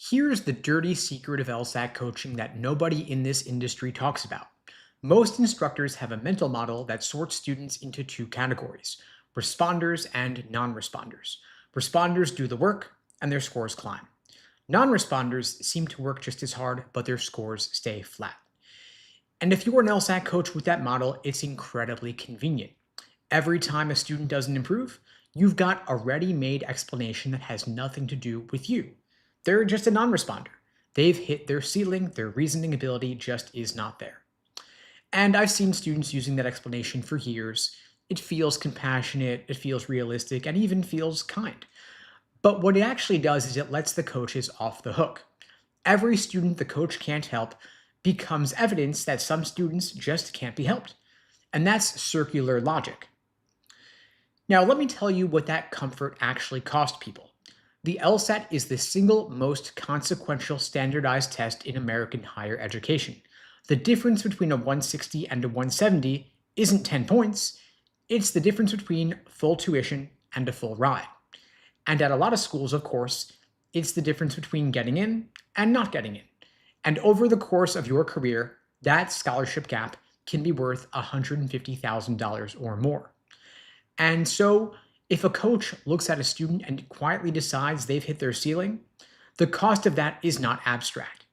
Here's the dirty secret of LSAT coaching that nobody in this industry talks about. Most instructors have a mental model that sorts students into two categories: responders and non-responders. Responders do the work and their scores climb. Non-responders seem to work just as hard, but their scores stay flat. And if you're an LSAT coach with that model, it's incredibly convenient. Every time a student doesn't improve, you've got a ready-made explanation that has nothing to do with you. They're just a non-responder. They've hit their ceiling, their reasoning ability just is not there. And I've seen students using that explanation for years. It feels compassionate, it feels realistic, and even feels kind. But what it actually does is it lets the coaches off the hook. Every student the coach can't help becomes evidence that some students just can't be helped. And that's circular logic. Now, let me tell you what that comfort actually cost people. The LSAT is the single most consequential standardized test in American higher education. The difference between a 160 and a 170 isn't 10 points, it's the difference between full tuition and a full ride. And at a lot of schools, of course, it's the difference between getting in and not getting in. And over the course of your career, that scholarship gap can be worth $150,000 or more. And so, if a coach looks at a student and quietly decides they've hit their ceiling, the cost of that is not abstract.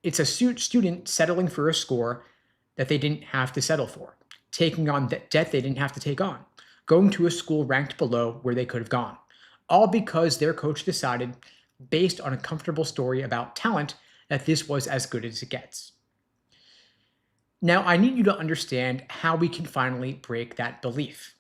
It's a student settling for a score that they didn't have to settle for, taking on debt they didn't have to take on, going to a school ranked below where they could have gone, all because their coach decided, based on a comfortable story about talent, that this was as good as it gets. Now, I need you to understand how we can finally break that belief.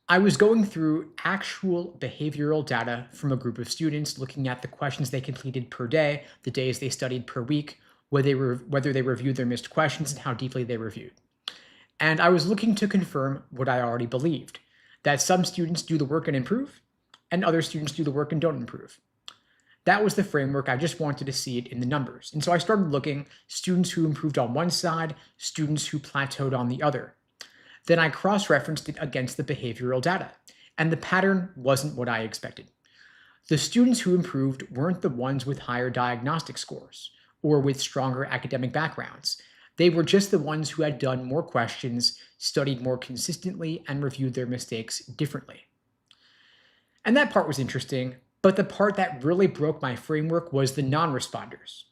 I was going through actual behavioral data from a group of students, looking at the questions they completed per day, the days they studied per week, whether they reviewed their missed questions, and how deeply they reviewed. And I was looking to confirm what I already believed, that some students do the work and improve, and other students do the work and don't improve. That was the framework. I just wanted to see it in the numbers. And so I started looking students who improved on one side, students who plateaued on the other. Then I cross-referenced it against the behavioral data, and the pattern wasn't what I expected. The students who improved weren't the ones with higher diagnostic scores or with stronger academic backgrounds. They were just the ones who had done more questions, studied more consistently, and reviewed their mistakes differently. And that part was interesting, but the part that really broke my framework was the non-responders.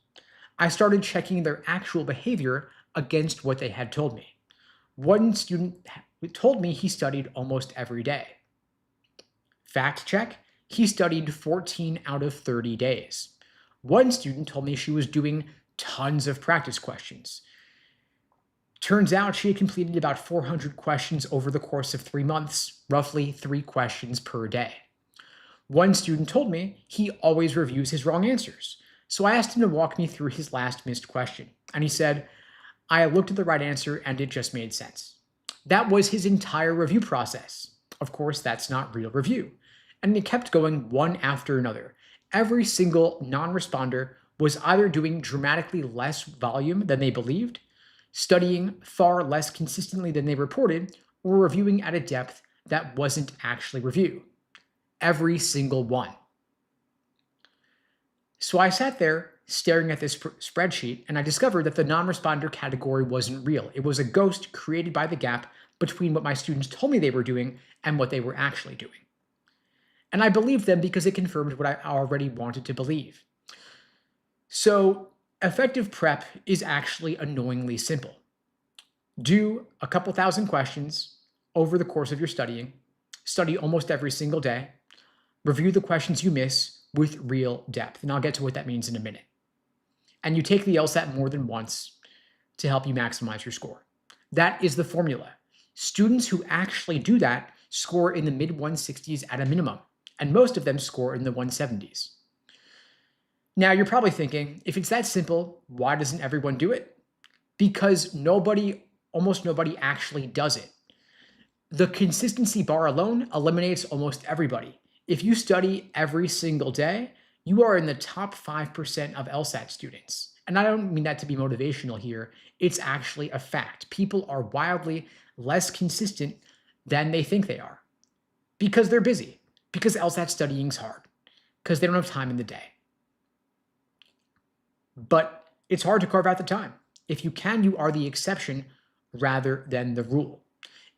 I started checking their actual behavior against what they had told me. One student told me he studied almost every day. Fact check, he studied 14 out of 30 days. One student told me she was doing tons of practice questions. Turns out she had completed about 400 questions over the course of 3 months, roughly 3 questions per day. One student told me he always reviews his wrong answers. So I asked him to walk me through his last missed question, and he said, I looked at the right answer and it just made sense. That was his entire review process. Of course, that's not real review. And it kept going one after another. Every single non-responder was either doing dramatically less volume than they believed, studying far less consistently than they reported, or reviewing at a depth that wasn't actually review. Every single one. So I sat there staring at this spreadsheet, and I discovered that the non-responder category wasn't real. It was a ghost created by the gap between what my students told me they were doing and what they were actually doing. And I believed them because it confirmed what I already wanted to believe. So effective prep is actually annoyingly simple. Do a couple thousand questions over the course of your studying, study almost every single day, review the questions you miss with real depth. And I'll get to what that means in a minute. And you take the LSAT more than once to help you maximize your score. That is the formula. Students who actually do that score in the mid-160s at a minimum, and most of them score in the 170s. Now, you're probably thinking, if it's that simple, why doesn't everyone do it? Because almost nobody actually does it. The consistency bar alone eliminates almost everybody. If you study every single day, you are in the top 5% of LSAT students. And I don't mean that to be motivational here. It's actually a fact. People are wildly less consistent than they think they are because they're busy, because LSAT studying's hard, because they don't have time in the day. But it's hard to carve out the time. If you can, you are the exception rather than the rule.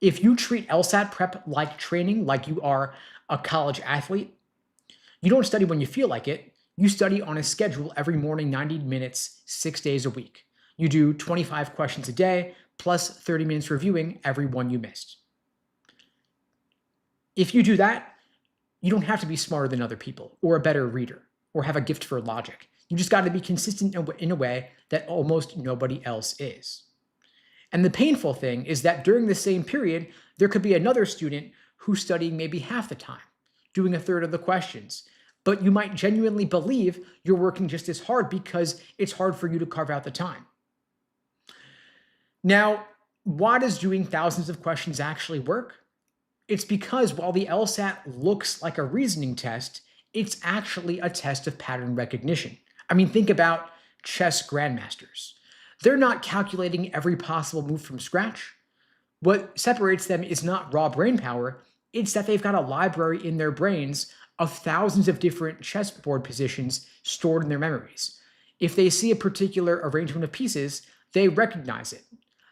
If you treat LSAT prep like training, like you are a college athlete, you don't study when you feel like it. You study on a schedule every morning, 90 minutes, 6 days a week. You do 25 questions a day, plus 30 minutes reviewing every one you missed. If you do that, you don't have to be smarter than other people, or a better reader, or have a gift for logic. You just got to be consistent in a way that almost nobody else is. And the painful thing is that during the same period, there could be another student who's studying maybe half the time, doing a third of the questions. But you might genuinely believe you're working just as hard because it's hard for you to carve out the time. Now, why does doing thousands of questions actually work? It's because while the LSAT looks like a reasoning test, it's actually a test of pattern recognition. I mean, think about chess grandmasters. They're not calculating every possible move from scratch. What separates them is not raw brain power, it's that they've got a library in their brains of thousands of different chessboard positions stored in their memories. If they see a particular arrangement of pieces, they recognize it.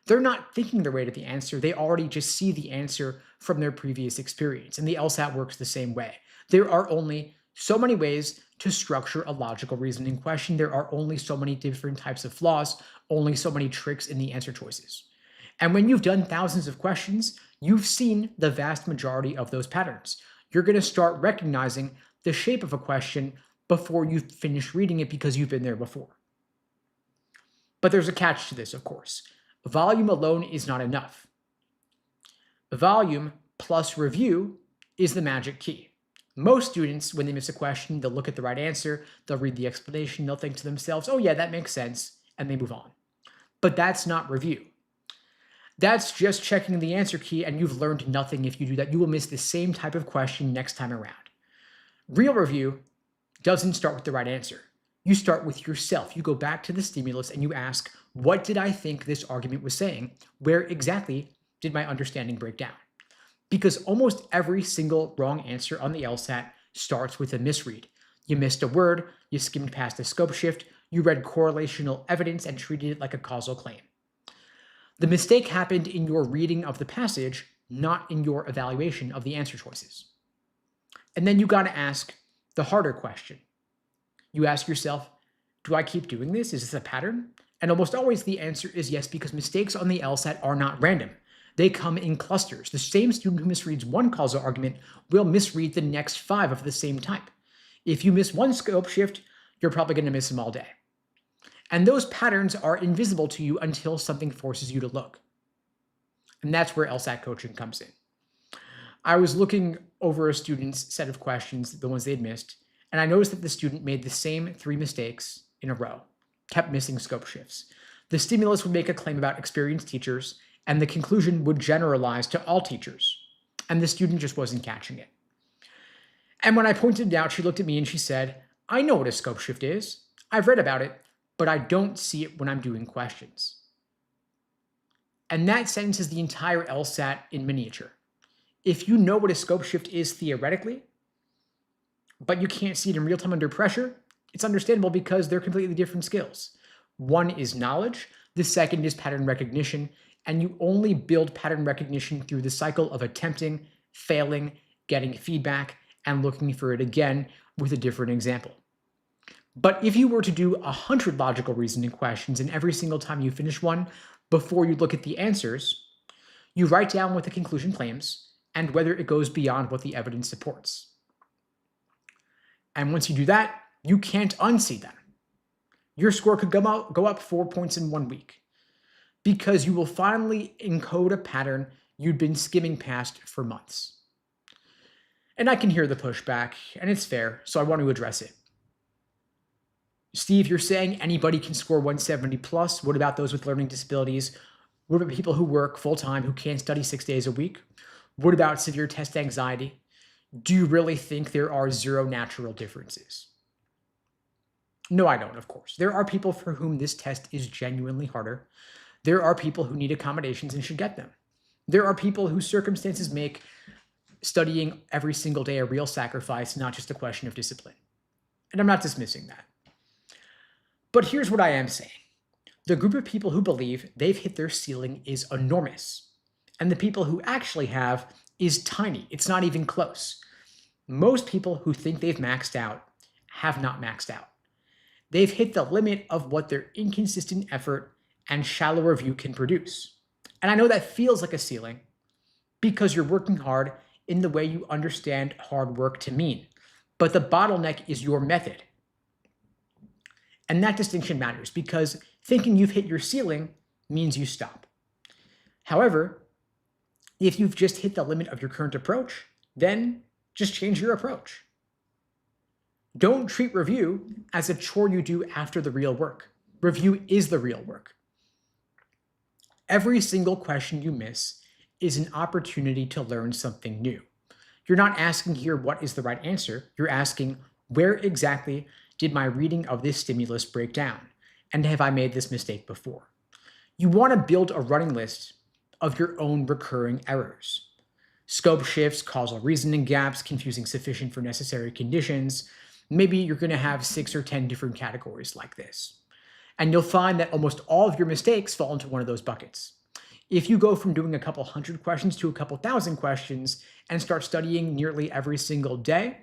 They're not thinking their way to the answer, they already just see the answer from their previous experience, and the LSAT works the same way. There are only so many ways to structure a logical reasoning question. There are only so many different types of flaws, only so many tricks in the answer choices. And when you've done thousands of questions, you've seen the vast majority of those patterns. You're going to start recognizing the shape of a question before you finish reading it because you've been there before. But there's a catch to this, of course. Volume alone is not enough. Volume plus review is the magic key. Most students, when they miss a question, they'll look at the right answer, they'll read the explanation, they'll think to themselves, oh yeah, that makes sense, and they move on. But that's not review. That's just checking the answer key, and you've learned nothing if you do that. You will miss the same type of question next time around. Real review doesn't start with the right answer. You start with yourself. You go back to the stimulus and you ask, what did I think this argument was saying? Where exactly did my understanding break down? Because almost every single wrong answer on the LSAT starts with a misread. You missed a word, you skimmed past a scope shift, you read correlational evidence and treated it like a causal claim. The mistake happened in your reading of the passage, not in your evaluation of the answer choices. And then you got to ask the harder question. You ask yourself, do I keep doing this? Is this a pattern? And almost always the answer is yes, because mistakes on the LSAT are not random. They come in clusters. The same student who misreads one causal argument will misread the next 5 of the same type. If you miss one scope shift, you're probably going to miss them all day. And those patterns are invisible to you until something forces you to look. And that's where LSAT coaching comes in. I was looking over a student's set of questions, the ones they'd missed, and I noticed that the student made the same 3 mistakes in a row, kept missing scope shifts. The stimulus would make a claim about experienced teachers, and the conclusion would generalize to all teachers, and the student just wasn't catching it. And when I pointed it out, she looked at me and she said, I know what a scope shift is. I've read about it, but I don't see it when I'm doing questions. And that sentence is the entire LSAT in miniature. If you know what a scope shift is theoretically, but you can't see it in real time under pressure, it's understandable because they're completely different skills. One is knowledge, the second is pattern recognition, and you only build pattern recognition through the cycle of attempting, failing, getting feedback, and looking for it again with a different example. But if you were to do 100 logical reasoning questions and every single time you finish one, before you look at the answers, you write down what the conclusion claims and whether it goes beyond what the evidence supports. And once you do that, you can't unsee them. Your score could go up 4 points in 1 week because you will finally encode a pattern you'd been skimming past for months. And I can hear the pushback, and it's fair, so I want to address it. Steve, you're saying anybody can score 170 plus. What about those with learning disabilities? What about people who work full-time who can't study 6 days a week? What about severe test anxiety? Do you really think there are 0 natural differences? No, I don't, of course. There are people for whom this test is genuinely harder. There are people who need accommodations and should get them. There are people whose circumstances make studying every single day a real sacrifice, not just a question of discipline. And I'm not dismissing that. But here's what I am saying. The group of people who believe they've hit their ceiling is enormous, and the people who actually have is tiny. It's not even close. Most people who think they've maxed out have not maxed out. They've hit the limit of what their inconsistent effort and shallow review can produce. And I know that feels like a ceiling because you're working hard in the way you understand hard work to mean. But the bottleneck is your method. And that distinction matters because thinking you've hit your ceiling means you stop. However, if you've just hit the limit of your current approach, then just change your approach. Don't treat review as a chore you do after the real work. Review is the real work. Every single question you miss is an opportunity to learn something new. You're not asking here what is the right answer. You're asking where exactly did my reading of this stimulus break down? And have I made this mistake before? You want to build a running list of your own recurring errors. Scope shifts, causal reasoning gaps, confusing sufficient for necessary conditions. Maybe you're going to have 6 or 10 different categories like this. And you'll find that almost all of your mistakes fall into one of those buckets. If you go from doing a couple hundred questions to a couple thousand questions and start studying nearly every single day,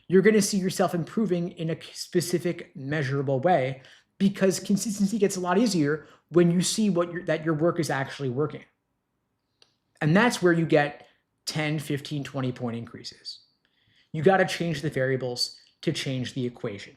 you're going to see yourself improving in a specific, measurable way because consistency gets a lot easier when you see that your work is actually working. And that's where you get 10, 15, 20 point increases. You got to change the variables to change the equation.